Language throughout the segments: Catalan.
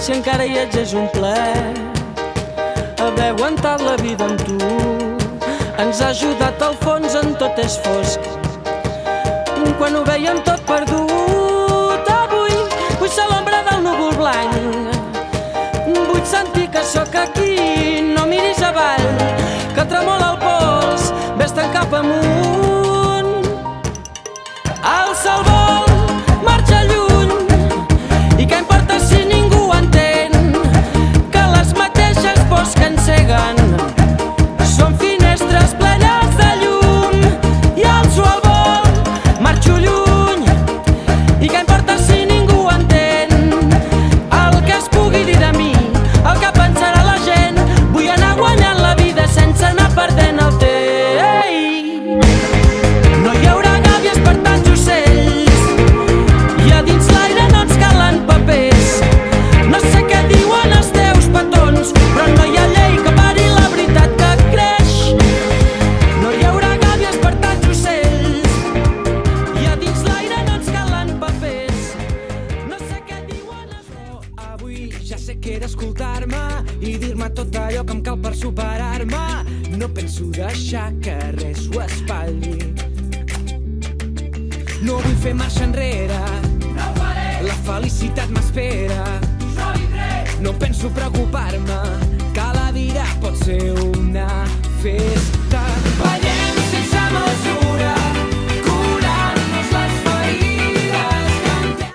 si encara hi ets és un plaer. Haver aguantat la vida amb tu ens ha ajudat, al fons en tot és fosc. Quan ho veiem tot perdut, avui vull ser l'ombra del núvol blanc. Vull sentir que sóc aquí, no miris avall, que tremola el pols, vés-te'n cap amunt. El sol vol marxa lluny, i què importa si ningú entén que les mateixes pors que enceguen són finestres plenes de llum. I el sol vol marxo lluny, i què importa si ningú entén el que es pugui dir de mi, el que pensarà la gent. Vull anar guanyant la vida sense anar perdent el temps. No hi haurà gàbies per tants ocells, i a dins l'aire no ens calen papers. No sé què diuen els teus petons, però no hi ha llei que pari la veritat que creix. No hi haurà gàbies per tants ocells, i a dins l'aire no ens calen papers. No sé què diuen els... Però avui ja sé que he d'escoltar-me i dir-me tot allò que em cal per superar-me. No penso deixar que res ho espatlli. No vull fer marxa enrere, no ho faré. La felicitat m'espera, jo vindré. No penso preocupar-me, que la vida pot ser una festa. Ballem sense mesura, curant-nos les ferides, cantem.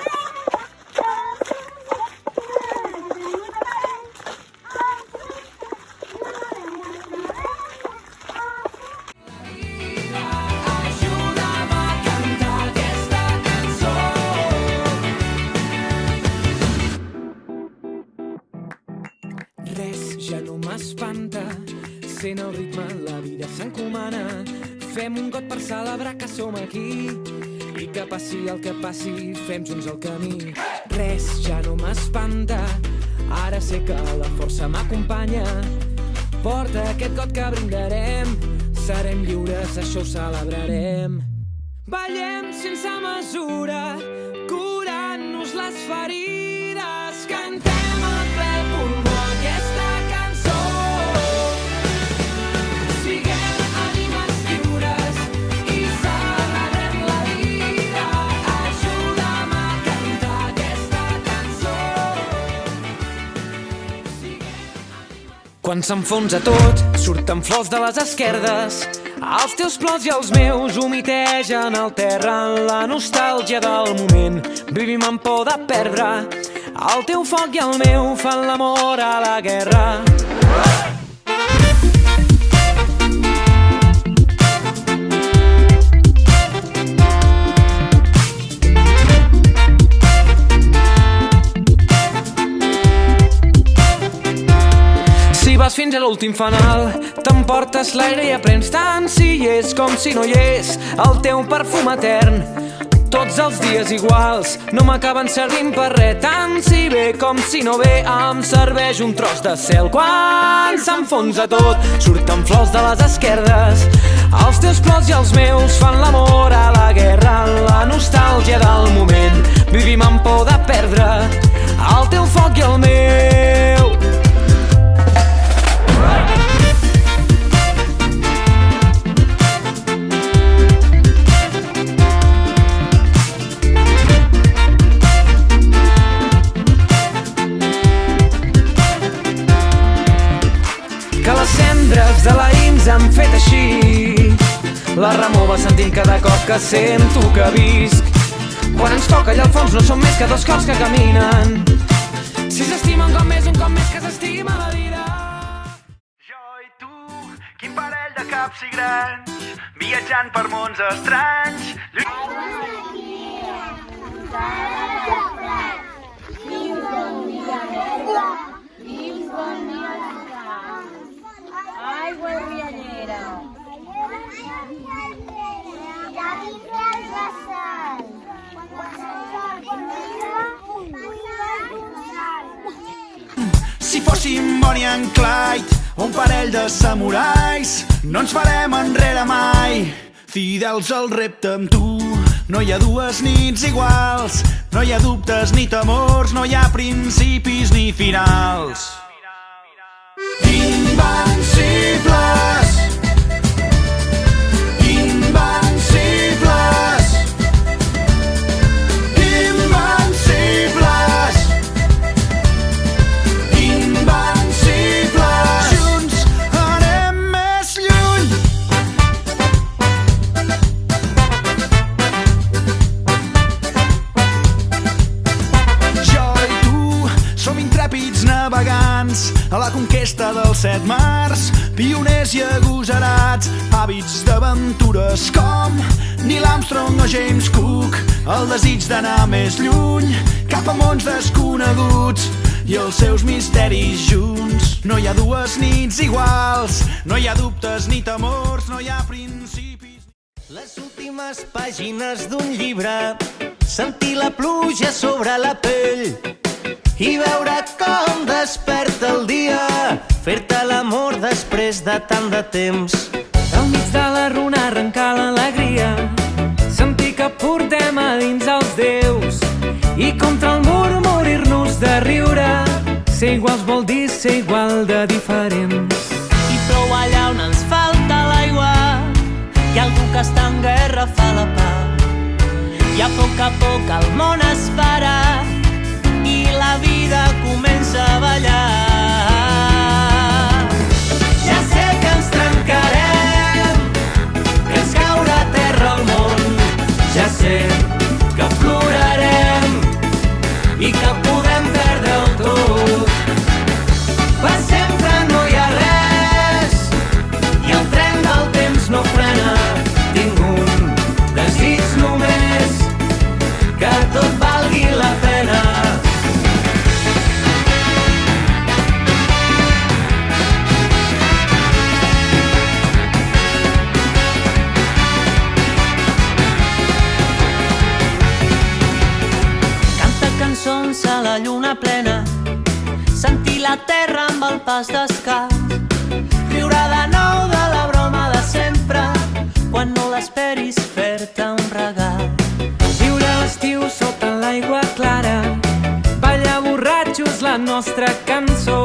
Ajuda'm a cantar aquesta cançó. Res ja no m'espanta, sent el ritme la vida s'encomana. Fem un got per celebrar que som aquí, i que passi el que passi, fem junts el camí. Res ja no m'espanta, ara sé que la força m'acompanya. Porta aquest got que brindarem, serem lliures, això ho celebrarem. Ballem sense mesura, curant-nos les ferides, cantem a ple pulmó aquesta cançó. Siguem ànimes lliures i celebrem la vida. Ajuda'm a cantar aquesta cançó. Quan s'enfonsa tot, surten flors de les esquerdes. Els teus plors i els meus humitegen el terra en la nostàlgia del moment. Vivim amb por de perdre, el teu foc i el meu fan l'amor a la guerra. Si vas fins a l'últim fanal, t'emportes l'aire i aprens tant si hi és com si no hi és el teu perfum etern. Tots els dies iguals no m'acaben servint per res, tant si ve com si no ve em serveix un tros de cel. Quan s'enfonsa tot, surten flors de les esquerdes. Els teus plors i els meus fan l'amor a la guerra, en la nostàlgia del moment. Vivim amb por de perdre el teu foc i el meu. Que les cendres de l'ahir han fet així, la remova sentint cada cop que sento que visc. Quan ens toca allà al fons no som més que dos cors que caminen. Si s'estima un cop més que s'estima la vida. Jo i tu, quin parell de caps i grans, viatjant per mons estranys. Aigua riallera. La Bíblia és vessant. Si fóssim Bonnie and Clyde o un parell de samurais, no ens farem enrere mai. Fidels al repte amb tu, no hi ha dues nits iguals. No hi ha dubtes ni temors, no hi ha principis ni finals. Invencibles! Invencibles! Invencibles! Invencibles! Junts anem més lluny! Jo i tu som intrèpids navegants a la conquesta dels 7 mars, pioners i agosarats, hàbits d'aventures com Neil Armstrong o James Cook, el desig d'anar més lluny, cap a mons desconeguts i els seus misteris junts. No hi ha dues nits iguals, no hi ha dubtes ni temors, no hi ha principis. Les últimes pàgines d'un llibre, sentir la pluja sobre la pell i veure com desperta el dia, fer-te l'amor després de tant de temps. Al mig de la runa arrencar l'alegria, sentir que portem a dins els déus i contra el mur morir-nos de riure. Ser iguals vol dir ser igual de diferents. I plou allà on ens falta l'aigua, i algú que està en guerra fa la pau. I a poc el món es para i la vida comença a ballar. Ja sé que ens trencarem, que ens caurà a terra el món. Ja sé que plorarem i que podem perdre-ho tot. Per sempre no hi ha res i el tren del temps no frena. Tinc un desig només, que tot valgui la pena. Cançons a la lluna plena, sentir la terra amb el pas d'escàs, riure de nou de la broma de sempre, quan no l'esperis fer-te un regal. Viure l'estiu sota l'aigua clara, ballar borratxos la nostra cançó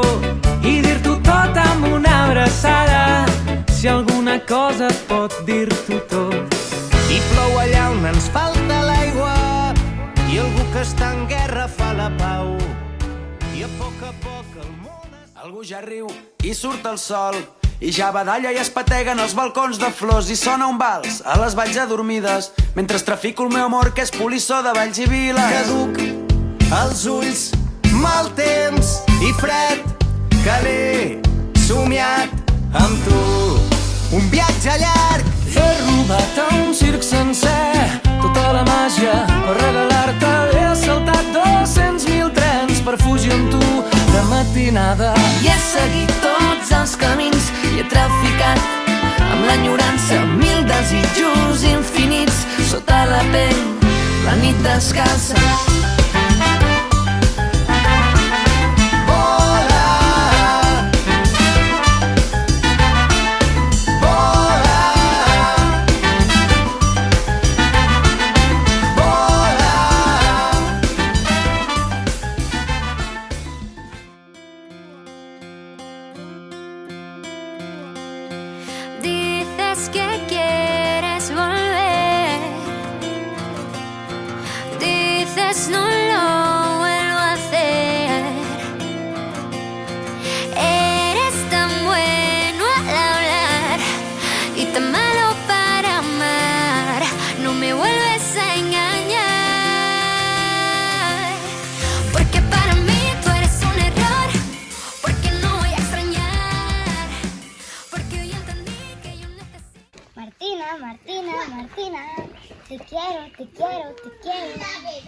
i dir-t'ho tot amb una abraçada, si alguna cosa et pot dir-t'ho tot. I plou allà on ens falta l'aigua i algú que està en guerra fa la pau. I a poc el món Algú ja riu i surt el sol i ja badalla i es pateguen els balcons de flors i sona un vals a les valls adormides mentre trafico el meu amor que és polissó de valls i viles. caduc els ulls, mal temps i fred, que l'he somiat amb tu. Un viatge llarg, He robat a un circ sencer tota la màgia per regalar-te. He saltat 200.000 trens per fugir amb tu de matinada. I he seguit tots els camins i he traficat amb l'enyorança 1000 desitjos infinits sota la pell, la nit descalça. Dices que quieres volver, dices no lo vuelvo a hacer. Eres tan bueno al hablar y tan malo para amar. No me vuelves a engañar, porque para mí tú eres un error, porque no voy a extrañar, porque hoy entendí que yo necesito. Martina, Martina, Martina, te quiero, te quiero, te quiero.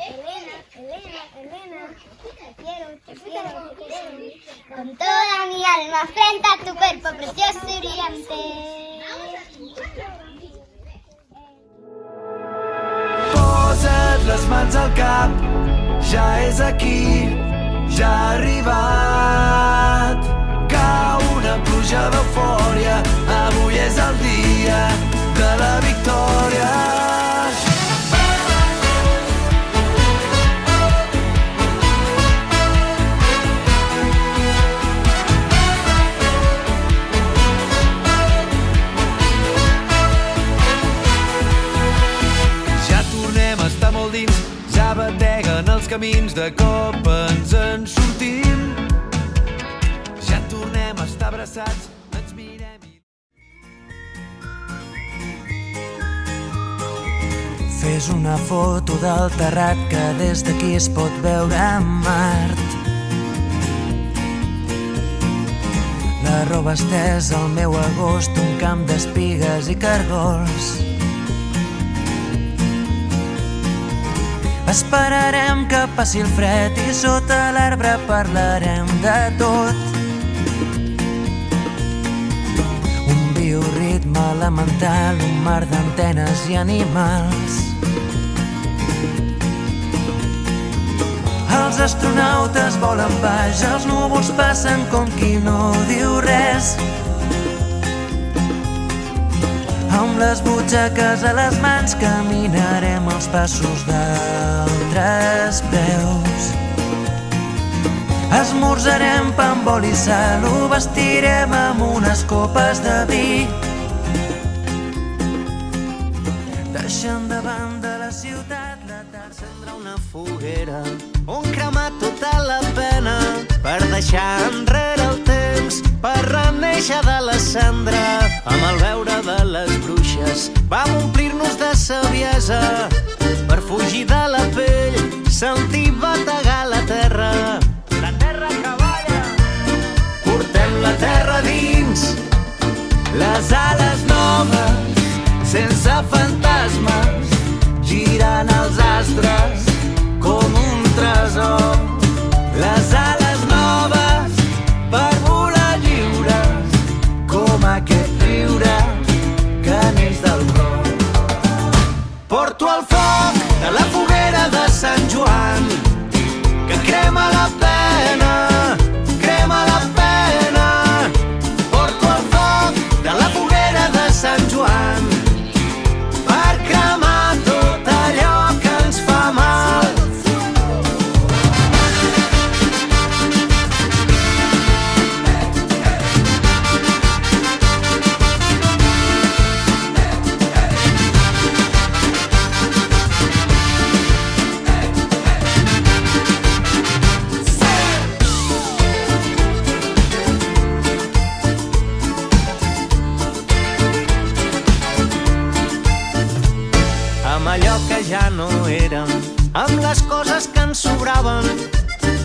Elena, Elena, Elena, te quiero, te quiero, te quiero. Con toda mi alma frente a tu cuerpo precioso y brillante. Posa't les mans al cap, ja és aquí, ja ha arribat. Cau una pluja d'eufòria, avui és el dia de la victòria. camins de cop ens en sortim. Ja tornem a estar abraçats, ens mirem i... Fes una foto del terrat que des d'aquí es pot veure Mart. La roba estesa al meu agost, un camp d'espigues i cargols. Esperarem que passi el fred i sota l'arbre parlarem de tot. Un bioritme elemental, un mar d'antenes i animals. Els astronautes volen baix, els núvols passen com qui no diu res. Amb les butxaques a les mans caminarem els passos d'altres peus. Esmorzarem pa amb oli i sal, ho vestirem amb unes copes de vi. Deixant de banda la ciutat, la tarda encendre una foguera on cremar tota la pena per deixar enrere el temps, per renéixer de la cendra. Amb el veure de les bruixes vam omplir-nos de saviesa per fugir de la pell, sentir bategar la terra que balla. Portem la terra dins, les ales noves, sense fantasmes, girant els astres com un tresor. Les ales noves per volar lliures, com aquest riure que neix del cor. Porto el foc de la foguera de Sant Joan, que crema la pena, crema la pena. Porto el foc de la foguera de Sant Joan, per cremar tot allò que ens fa mal. Amb allò que ja no érem, amb les coses que ens sobraven,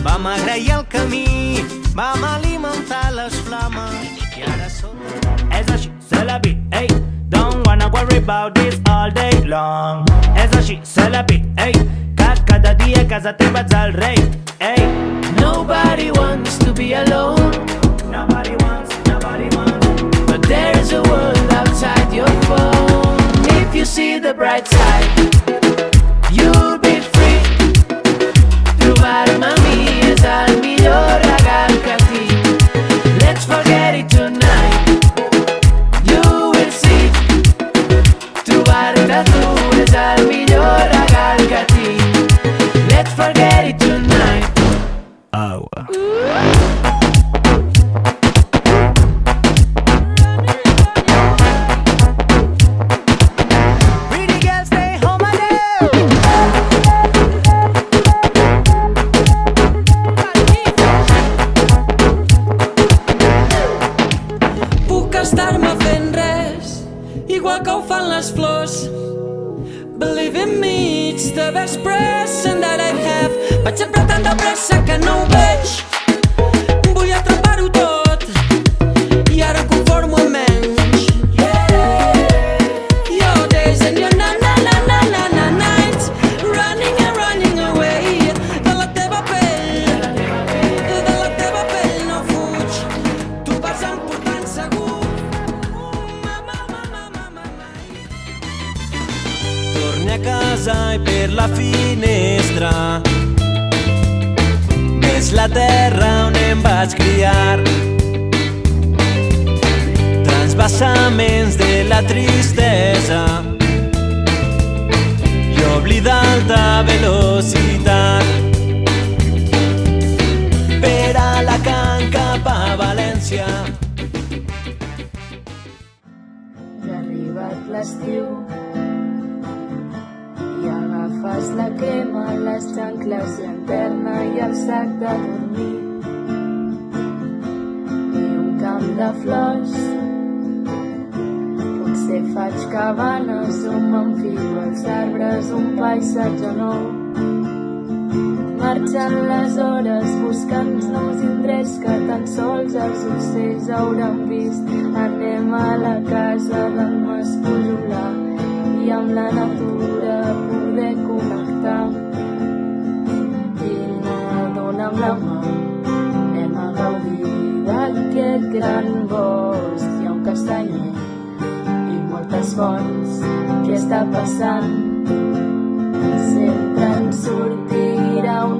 vam agrair el camí, vam alimentar les flames i ara sota... És així, c'est la vie, hey. Don't wanna worry about this all day long. És així, c'est la vie, hey. Que cada dia a casa teva ets el rei, hey. Nobody wants to be alone, Nobody wants. but there is a world outside your phone. If you see the bright side, you'll be free. Trobar-me a mi és el millor regal que tinc. Let's forget it tonight, you will see. Trobar-te a tu és el millor regal que tinc. Let's forget it tonight. Agua. Pretty girls stay home alone. Puc estar-me fent res, igual que ho fan les flors. Believe in me, it's the best present that I have. Vaig sempre tan de pressa que no ho veig. Vull atrapar-ho tot i ara em conformo amb menys. Your days and your na-na-na-na-na nights, running and running away. De la teva pell no fuig. Tu vas emportant segur. Torni a casa i per la finestra és la terra on em vaig criar. Transvasaments de la tristesa i oblida alta velocitat per Alacant cap a València. Ja ha arribat l'estiu i agafes la crema, les tanques bicicles, llanterna i el sac de dormir. I un camp de flors. Potser faig cabanes o m'enfilo als arbres, un paisatge nou. Marxen les hores buscant nous indrets que tan sols els ocells hauran vist. Anem a la casa del Mas Pujolà i amb la natura poder connectar. Vine, dona'm la mà, anem a gaudir d'aquest gran bosc. Hi ha un castanyer i moltes fonts. Què està passant? Sempre en sortirà un